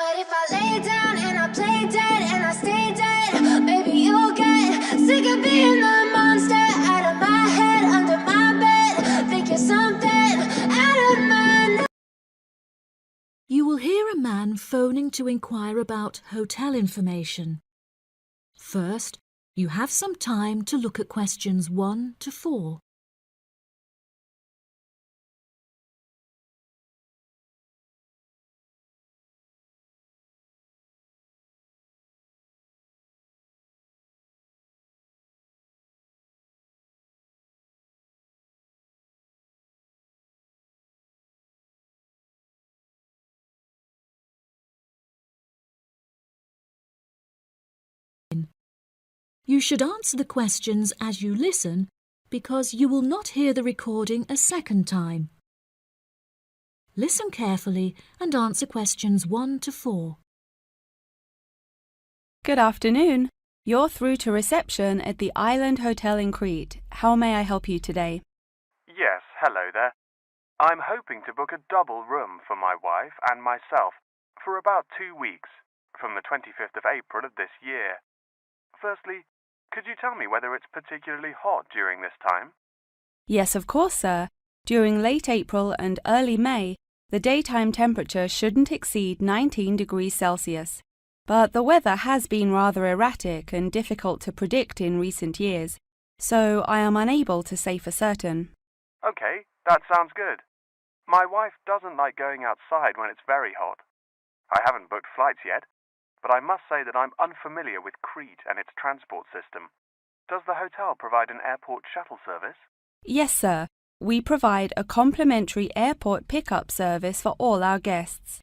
But if I lay down and I play dead and I stay dead, maybe you'll get sick of being the monster out of my head, under my bed. Think you're something out of my... You will hear a man phoning to inquire about hotel information. First, you have some time to look at questions 1 to 4. You should answer the questions as you listen because you will not hear the recording a second time. Listen carefully and answer questions 1 to 4. Good afternoon. You're through to reception at the Island Hotel in Crete. How may I help you today? Yes, hello there. I'm hoping to book a double room for my wife and myself for about 2 weeks, from the 25th of April of this year. Firstly, could you tell me whether it's particularly hot during this time? Yes, of course, sir. During late April and early May, the daytime temperature shouldn't exceed 19 degrees Celsius. But the weather has been rather erratic and difficult to predict in recent years, so I am unable to say for certain. Okay, that sounds good. My wife doesn't like going outside when it's very hot. I haven't booked flights yet, but I must say that I'm unfamiliar with Crete and its transport system. Does the hotel provide an airport shuttle service? Yes, sir. We provide a complimentary airport pickup service for all our guests.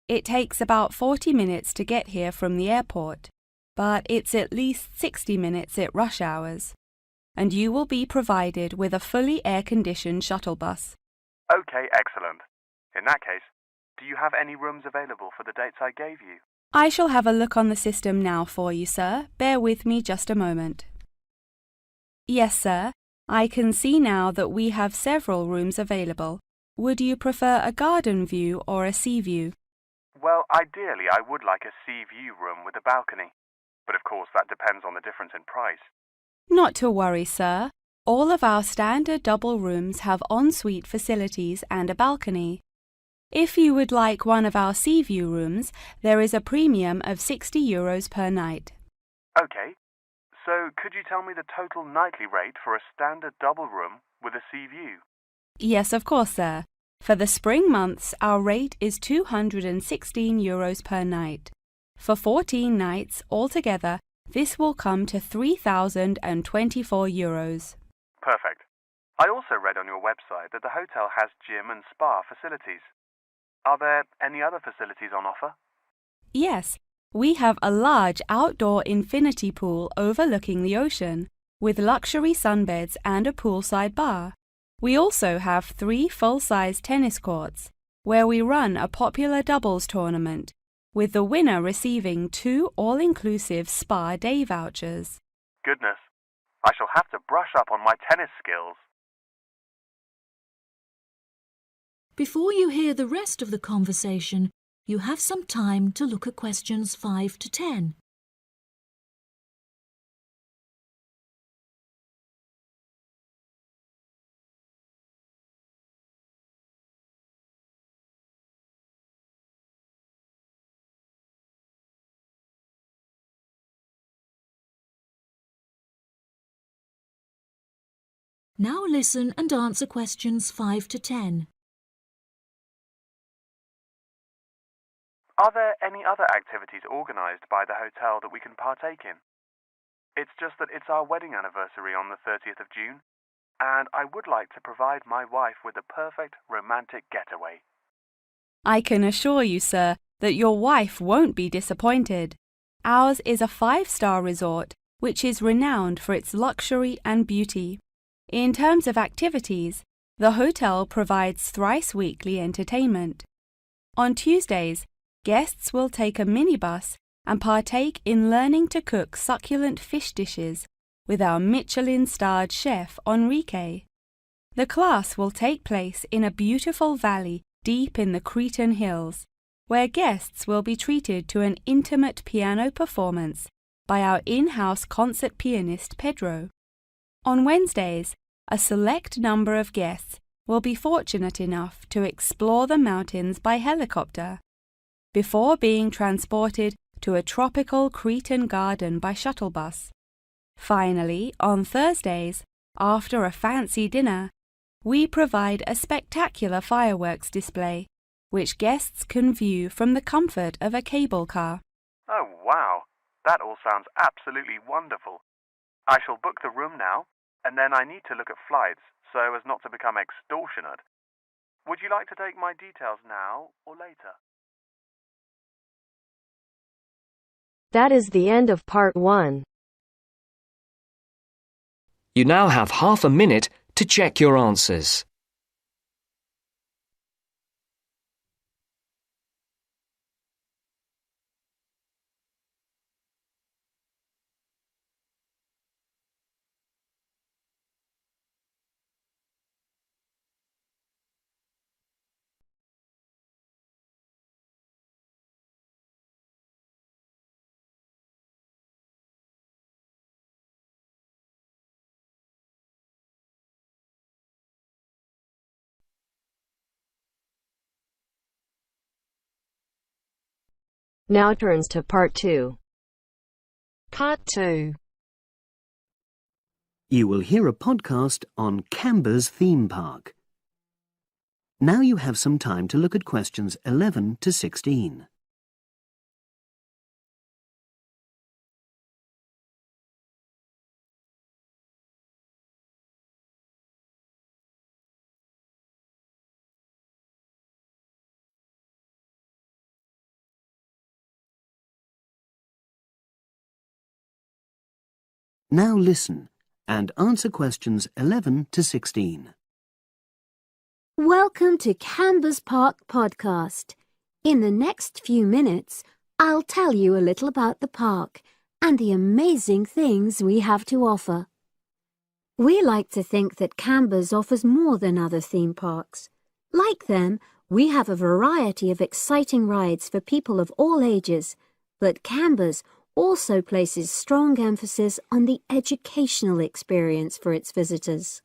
It takes about 40 minutes to get here from the airport, but it's at least 60 minutes at rush hours. And you will be provided with a fully air-conditioned shuttle bus. Okay, excellent. In that case, do you have any rooms available for the dates I gave you? I shall have a look on the system now for you, sir. Bear with me just a moment. Yes, sir. I can see now that we have several rooms available. Would you prefer a garden view or a sea view? Well, ideally I would like a sea view room with a balcony, but of course that depends on the difference in price. Not to worry, sir. All of our standard double rooms have ensuite facilities and a balcony. If you would like one of our sea view rooms, there is a premium of €60 per night. Okay, so could you tell me the total nightly rate for a standard double room with a sea view? Yes, of course, sir. For the spring months, our rate is €216 per night. For 14 nights altogether, this will come to €3,024. Perfect. I also read on your website that the hotel has gym and spa facilities. Are there any other facilities on offer? Yes, we have a large outdoor infinity pool overlooking the ocean, with luxury sunbeds and a poolside bar. We also have 3 full-size tennis courts, where we run a popular doubles tournament, with the winner receiving 2 all-inclusive spa day vouchers. Goodness, I shall have to brush up on my tennis skills. Before you hear the rest of the conversation, you have some time to look at questions 5 to 10. Now listen and answer questions 5 to 10. Are there any other activities organised by the hotel that we can partake in? It's just that it's our wedding anniversary on the 30th of June, and I would like to provide my wife with a perfect romantic getaway. I can assure you, sir, that your wife won't be disappointed. Ours is a 5-star resort, which is renowned for its luxury and beauty. In terms of activities, the hotel provides thrice-weekly entertainment. On Tuesdays, guests will take a minibus and partake in learning to cook succulent fish dishes with our Michelin-starred chef Enrique. The class will take place in a beautiful valley deep in the Cretan hills, where guests will be treated to an intimate piano performance by our in-house concert pianist Pedro. On Wednesdays, a select number of guests will be fortunate enough to explore the mountains by helicopter, before being transported to a tropical Cretan garden by shuttle bus. Finally, on Thursdays, after a fancy dinner, we provide a spectacular fireworks display, which guests can view from the comfort of a cable car. Oh, wow. That all sounds absolutely wonderful. I shall book the room now, and then I need to look at flights so as not to become extortionate. Would you like to take my details now or later? That is the end of part 1. You now have half a minute to check your answers. Now turns to part 2. Part 2. You will hear a podcast on Canberra's theme park. Now you have some time to look at questions 11 to 16. Now listen and answer questions 11 to 16. Welcome to Canberra's Park podcast. In the next few minutes, I'll tell you a little about the park and the amazing things we have to offer. We like to think that Canberra's offers more than other theme parks. Like them, we have a variety of exciting rides for people of all ages, but Canberra's also places strong emphasis on the educational experience for its visitors.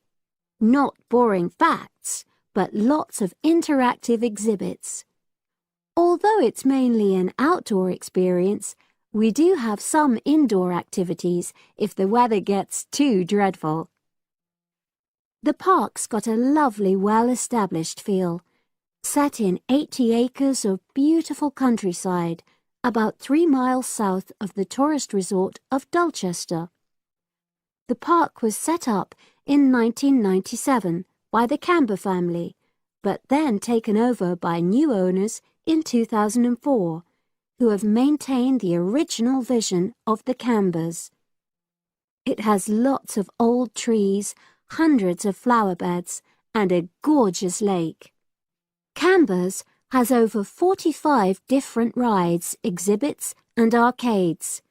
Not boring facts, but lots of interactive exhibits. Although it's mainly an outdoor experience, we do have some indoor activities if the weather gets too dreadful. The park's got a lovely, well-established feel, set in 80 acres of beautiful countryside, about 3 miles south of the tourist resort of Dulchester. The park was set up in 1997 by the Canberra family, but then taken over by new owners in 2004, who have maintained the original vision of the Canberras. It has lots of old trees, hundreds of flower beds, and a gorgeous lake. Canberra's has over 45 different rides, exhibits, and arcades.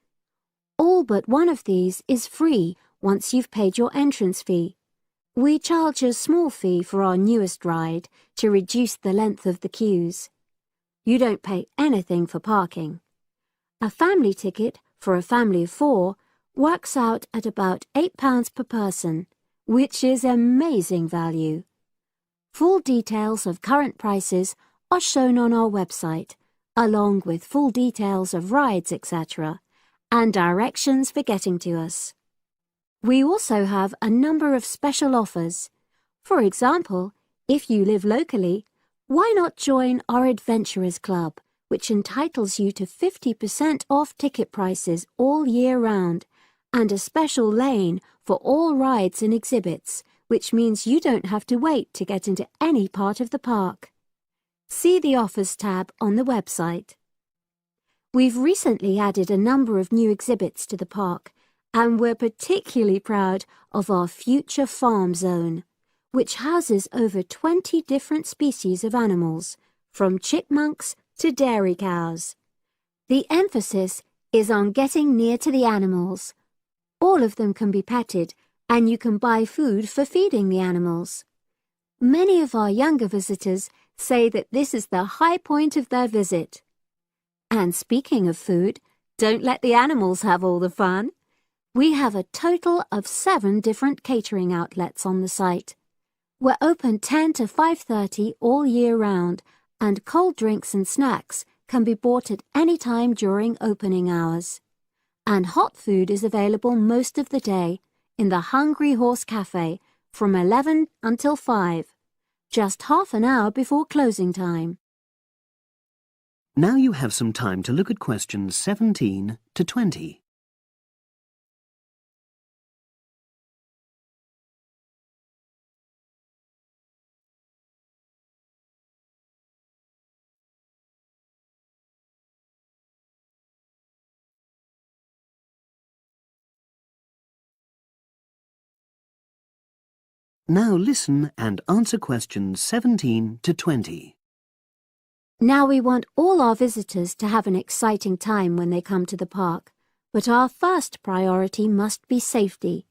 All but one of these is free once you've paid your entrance fee. We charge a small fee for our newest ride to reduce the length of the queues. You don't pay anything for parking. A family ticket for a family of 4 works out at about £8 per person, which is amazing value. Full details of current prices are shown on our website, along with full details of rides, etc., and directions for getting to us. We also have a number of special offers. For example, if you live locally, why not join our Adventurers Club, which entitles you to 50% off ticket prices all year round, and a special lane for all rides and exhibits, which means you don't have to wait to get into any part of the park. See the Offers tab on the website. We've recently added a number of new exhibits to the park, and we're particularly proud of our Future Farm Zone, which houses over 20 different species of animals, from chipmunks to dairy cows. The emphasis is on getting near to the animals. All of them can be petted, and you can buy food for feeding the animals. Many of our younger visitors say that this is the high point of their visit. And speaking of food, don't let the animals have all the fun. We have a total of 7 different catering outlets on the site. We're open 10 to 5:30 all year round, and cold drinks and snacks can be bought at any time during opening hours. And hot food is available most of the day in the Hungry Horse Cafe from 11 until 5, just half an hour before closing time. Now you have some time to look at questions 17 to 20. Now listen and answer questions 17 to 20. Now we want all our visitors to have an exciting time when they come to the park, but our first priority must be safety.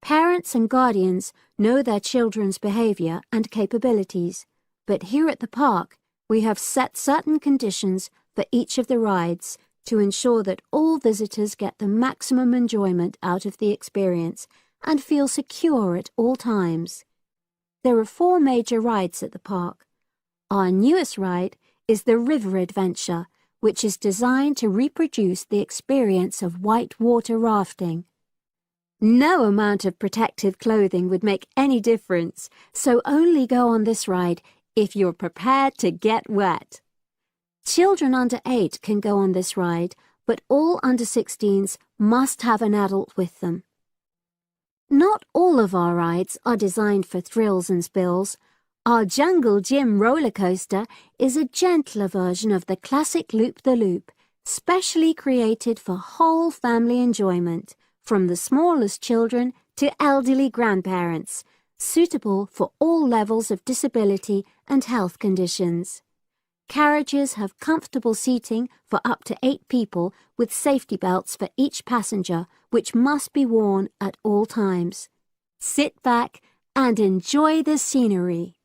Parents and guardians know their children's behavior and capabilities, but here at the park we have set certain conditions for each of the rides to ensure that all visitors get the maximum enjoyment out of the experience and feel secure at all times. There are 4 major rides at the park. Our newest ride is the River Adventure, which is designed to reproduce the experience of whitewater rafting. No amount of protective clothing would make any difference, so only go on this ride if you're prepared to get wet. Children under 8 can go on this ride, but all under 16s must have an adult with them. Not all of our rides are designed for thrills and spills. Our Jungle Gym roller coaster is a gentler version of the classic Loop-the-Loop, specially created for whole family enjoyment, from the smallest children to elderly grandparents, suitable for all levels of disability and health conditions. Carriages have comfortable seating for up to 8 people with safety belts for each passenger, which must be worn at all times. Sit back and enjoy the scenery.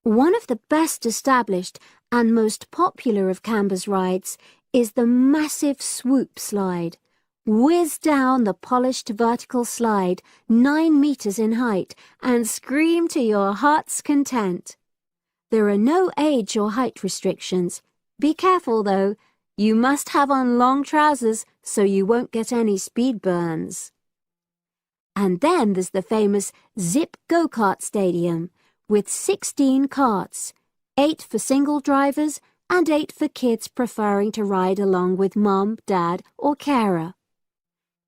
One of the best established and most popular of Canberra's rides is the massive swoop slide. Whiz down the polished vertical slide 9 meters in height and scream to your heart's content. There are no age or height restrictions. Be careful though, you must have on long trousers so you won't get any speed burns. And then there's the famous Zip Go-Kart Stadium with 16 karts, 8 for single drivers and 8 for kids preferring to ride along with mum, dad or carer.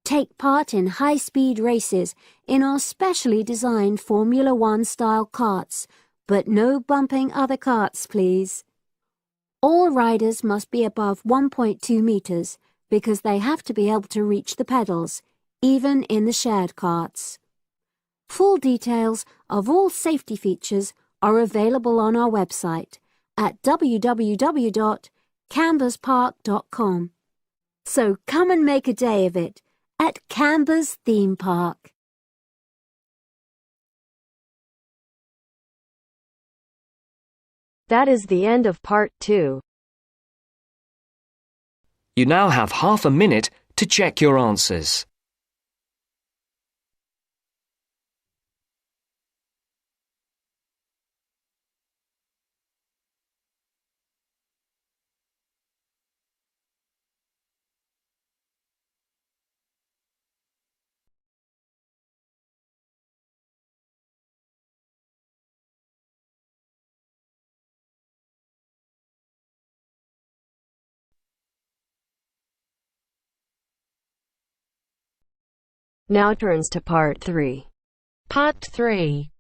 Take part in high-speed races in our specially designed Formula One style karts, but no bumping other karts, please. All riders must be above 1.2 meters because they have to be able to reach the pedals, even in the shared karts. Full details of all safety features are available on our website at www.camberspark.com. So come and make a day of it at Canberra's Theme Park. That is the end of part 2. You now have half a minute to check your answers. Now turns to part 3. Part 3.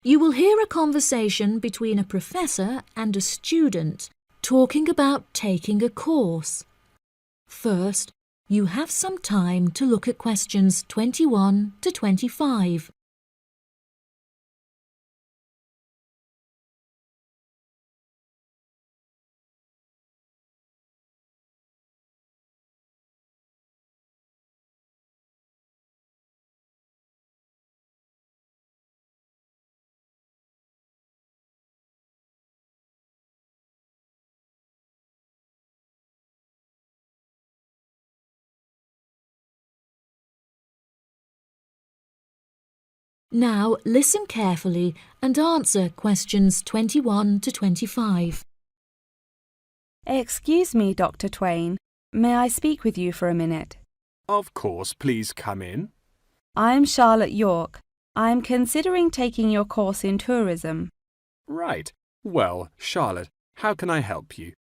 You will hear a conversation between a professor and a student talking about taking a course. First, you have some time to look at questions 21 to 25. Now listen carefully and answer questions 21 to 25. Excuse me, Dr. Twain. May I speak with you for a minute? Of course, please come in. I'm Charlotte York. I'm considering taking your course in tourism. Right. Well, Charlotte, how can I help you?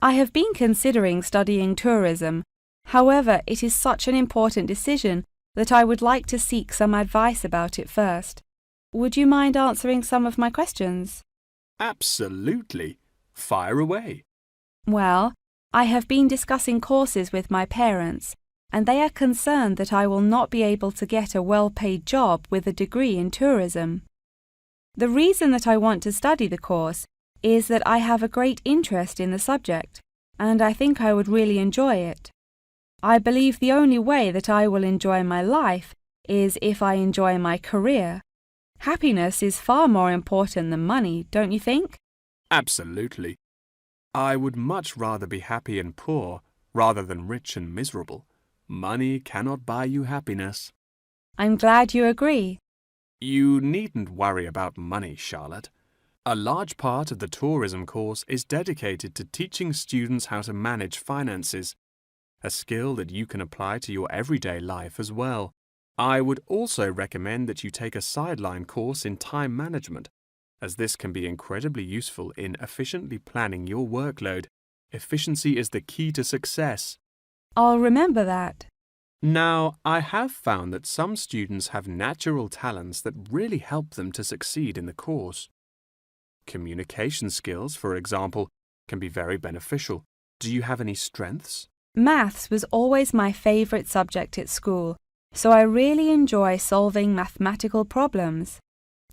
I have been considering studying tourism. However, it is such an important decision that I would like to seek some advice about it first. Would you mind answering some of my questions? Absolutely. Fire away. Well, I have been discussing courses with my parents, and they are concerned that I will not be able to get a well-paid job with a degree in tourism. The reason that I want to study the course is that I have a great interest in the subject, and I think I would really enjoy it. I believe the only way that I will enjoy my life is if I enjoy my career. Happiness is far more important than money, don't you think? Absolutely. I would much rather be happy and poor rather than rich and miserable. Money cannot buy you happiness. I'm glad you agree. You needn't worry about money, Charlotte. A large part of the tourism course is dedicated to teaching students how to manage finances, a skill that you can apply to your everyday life as well. I would also recommend that you take a sideline course in time management, as this can be incredibly useful in efficiently planning your workload. Efficiency is the key to success. I'll remember that. Now, I have found that some students have natural talents that really help them to succeed in the course. Communication skills, for example, can be very beneficial. Do you have any strengths? Maths was always my favourite subject at school, so I really enjoy solving mathematical problems.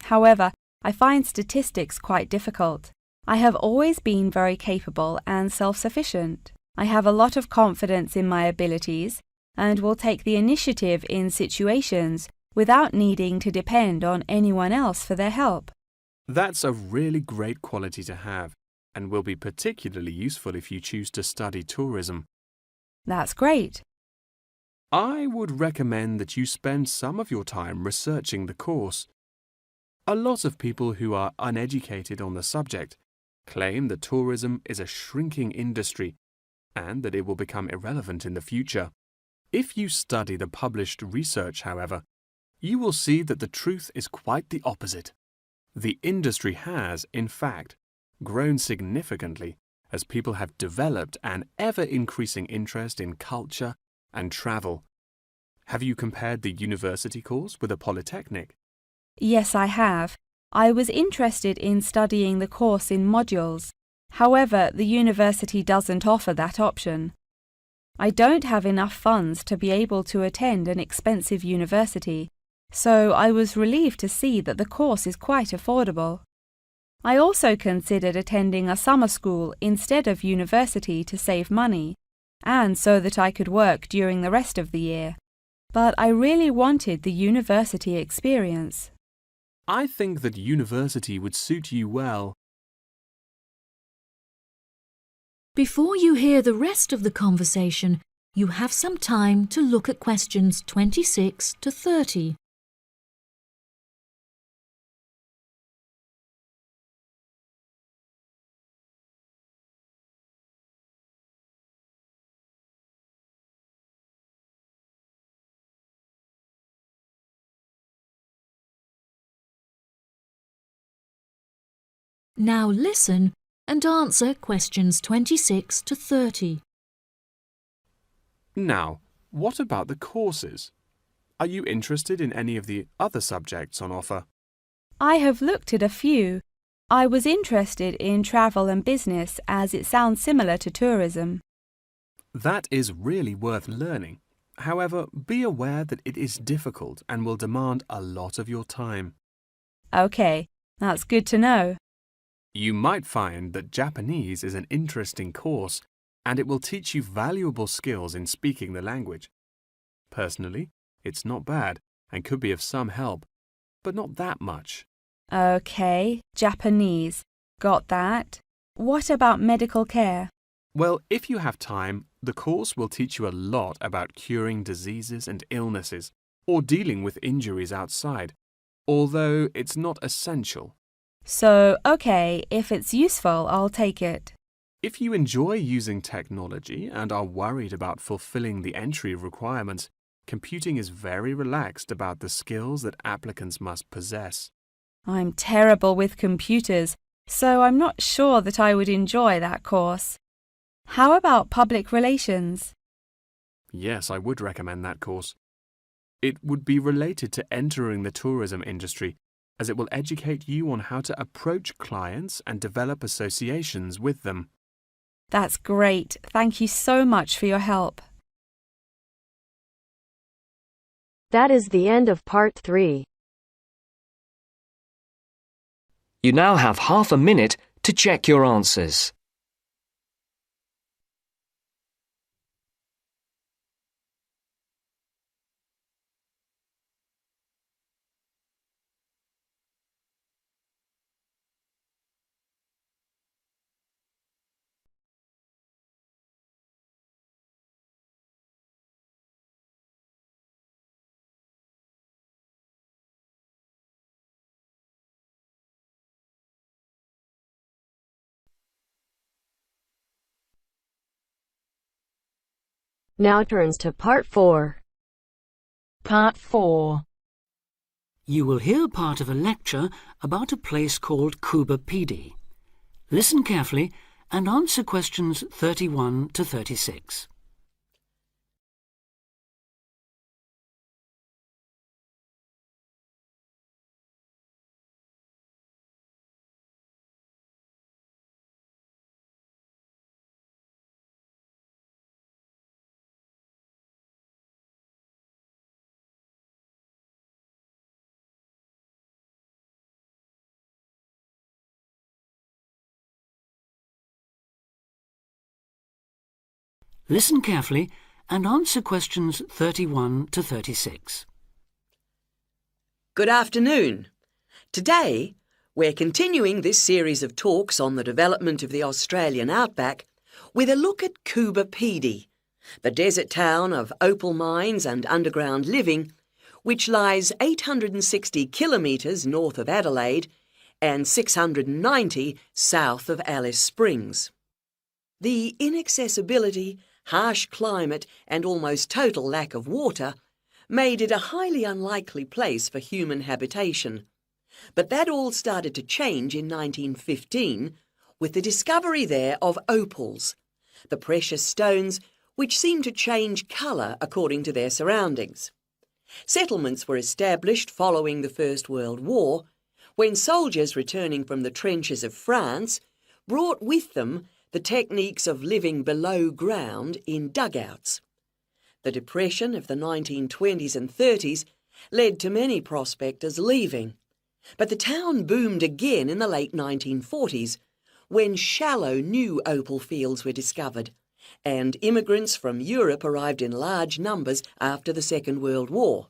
However, I find statistics quite difficult. I have always been very capable and self-sufficient. I have a lot of confidence in my abilities and will take the initiative in situations without needing to depend on anyone else for their help. That's a really great quality to have and will be particularly useful if you choose to study tourism. That's great. I would recommend that you spend some of your time researching the course. A lot of people who are uneducated on the subject claim that tourism is a shrinking industry and that it will become irrelevant in the future. If you study the published research, however, you will see that the truth is quite the opposite. The industry has, in fact, grown significantly as people have developed an ever-increasing interest in culture and travel. Have you compared the university course with a polytechnic? Yes, I have. I was interested in studying the course in modules. However, the university doesn't offer that option. I don't have enough funds to be able to attend an expensive university, so I was relieved to see that the course is quite affordable. I also considered attending a summer school instead of university to save money, and so that I could work during the rest of the year. But I really wanted the university experience. I think that university would suit you well. Before you hear the rest of the conversation, you have some time to look at questions 26 to 30. Now listen and answer questions 26 to 30. Now, what about the courses? Are you interested in any of the other subjects on offer? I have looked at a few. I was interested in travel and business as it sounds similar to tourism. That is really worth learning. However, be aware that it is difficult and will demand a lot of your time. Okay, that's good to know. You might find that Japanese is an interesting course and it will teach you valuable skills in speaking the language. Personally, it's not bad and could be of some help, but not that much. Okay, Japanese. Got that. What about medical care? Well, if you have time, the course will teach you a lot about curing diseases and illnesses or dealing with injuries outside. although it's not essential. So, okay, if it's useful, I'll take it. If you enjoy using technology and are worried about fulfilling the entry requirements, computing is very relaxed about the skills that applicants must possess. I'm terrible with computers, so I'm not sure that I would enjoy that course. How about public relations? Yes, I would recommend that course. It would be related to entering the tourism industry, as it will educate you on how to approach clients and develop associations with them. That's great. Thank you so much for your help. That is the end of part 3. You now have half a minute to check your answers. Now turns to part 4. Part 4. You will hear part of a lecture about a place called Cuba Pedy. Listen carefully and answer questions 31 to 36. Listen carefully and answer questions 31 to 36. Good afternoon. Today, we're continuing this series of talks on the development of the Australian outback with a look at Cuba Pedy, the desert town of opal mines and underground living, which lies 860 kilometres north of Adelaide and 690 south of Alice Springs. The inaccessibility, harsh climate and almost total lack of water made it a highly unlikely place for human habitation. But that all started to change in 1915 with the discovery there of opals, the precious stones which seem to change colour according to their surroundings. Settlements were established following the First World War, when soldiers returning from the trenches of France brought with them the techniques of living below ground in dugouts. The depression of the 1920s and 30s led to many prospectors leaving, but the town boomed again in the late 1940s when shallow new opal fields were discovered, and immigrants from Europe arrived in large numbers after the Second World War.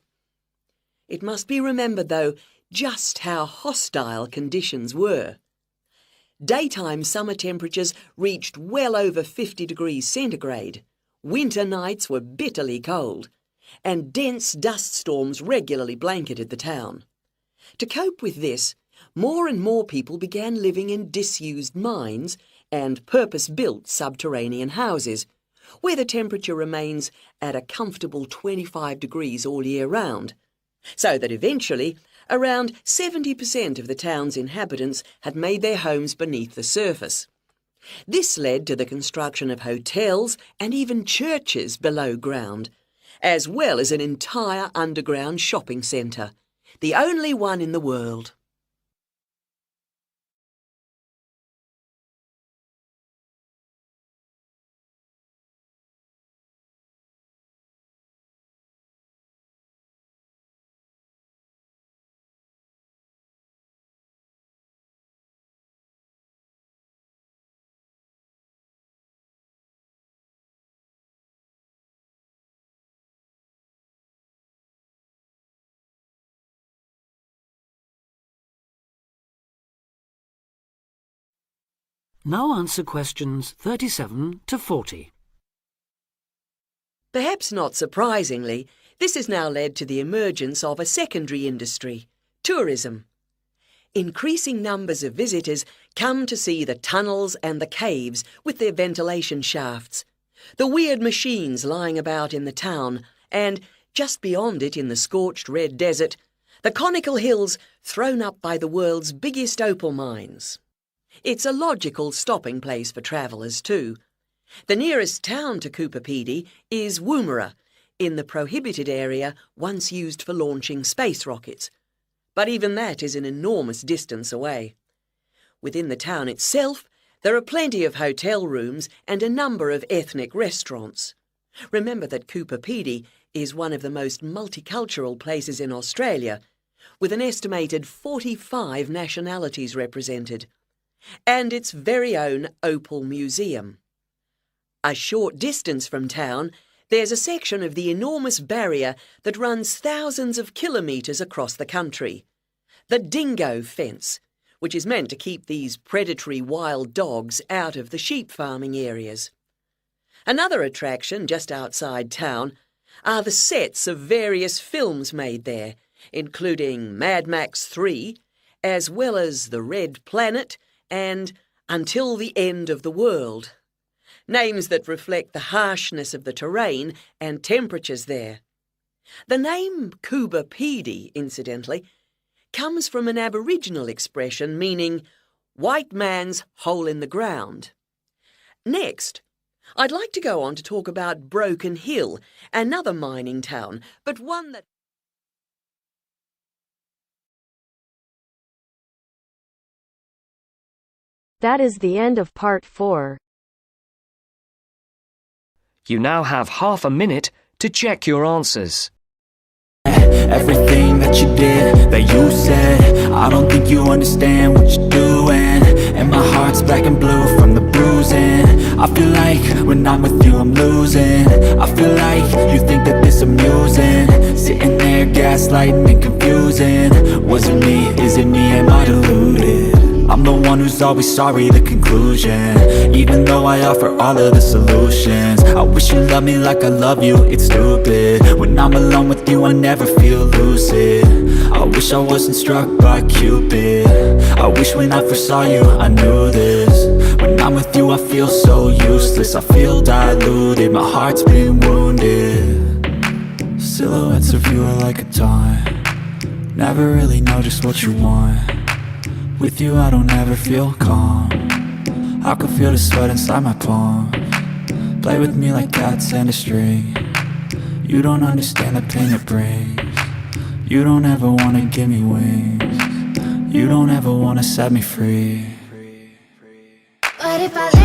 It must be remembered, though, just how hostile conditions were. Daytime summer temperatures reached well over 50 degrees centigrade, winter nights were bitterly cold, and dense dust storms regularly blanketed the town. To cope with this, more and more people began living in disused mines and purpose-built subterranean houses, where the temperature remains at a comfortable 25 degrees all year round, so that eventually around 70% of the town's inhabitants had made their homes beneath the surface. This led to the construction of hotels and even churches below ground, as well as an entire underground shopping centre, the only one in the world. Now answer questions 37 to 40. Perhaps not surprisingly, this has now led to the emergence of a secondary industry, tourism. Increasing numbers of visitors come to see the tunnels and the caves with their ventilation shafts, the weird machines lying about in the town, and, just beyond it in the scorched red desert, the conical hills thrown up by the world's biggest opal mines. It's a logical stopping place for travellers too. The nearest town to Coober Pedy is Woomera, in the prohibited area once used for launching space rockets. But even that is an enormous distance away. Within the town itself, there are plenty of hotel rooms and a number of ethnic restaurants. Remember that Coober Pedy is one of the most multicultural places in Australia, with an estimated 45 nationalities represented, and its very own Opal Museum. A short distance from town, there's a section of the enormous barrier that runs thousands of kilometres across the country, the Dingo Fence, which is meant to keep these predatory wild dogs out of the sheep farming areas. Another attraction just outside town are the sets of various films made there, including Mad Max 3, as well as The Red Planet and Until the End of the World. Names that reflect the harshness of the terrain and temperatures there. The name Coober Pedy, incidentally, comes from an Aboriginal expression meaning white man's hole in the ground. Next, I'd like to go on to talk about Broken Hill, another mining town, but one that... That is the end of part 4. You now have half a minute to check your answers. Everything that you did, that you said, I don't think you understand what you're doing. And my heart's black and blue from the bruising. I feel like when I'm with you I'm losing. I feel like you think that this amusing. Sitting there gaslighting and confusing. Was it me? Is it me? Am I deluded? I'm the one who's always sorry, the conclusion. Even though I offer all of the solutions. I wish you loved me like I love you, it's stupid. When I'm alone with you I never feel lucid. I wish I wasn't struck by Cupid. I wish when I first saw you I knew this. When I'm with you I feel so useless. I feel diluted, my heart's been wounded. Silhouettes of you are like a taunt. Never really know just what you want. With you I don't ever feel calm. I can feel the sweat inside my palms. Play with me like cats and a string. You don't understand the pain it brings. You don't ever wanna give me wings. You don't ever wanna set me free. But if I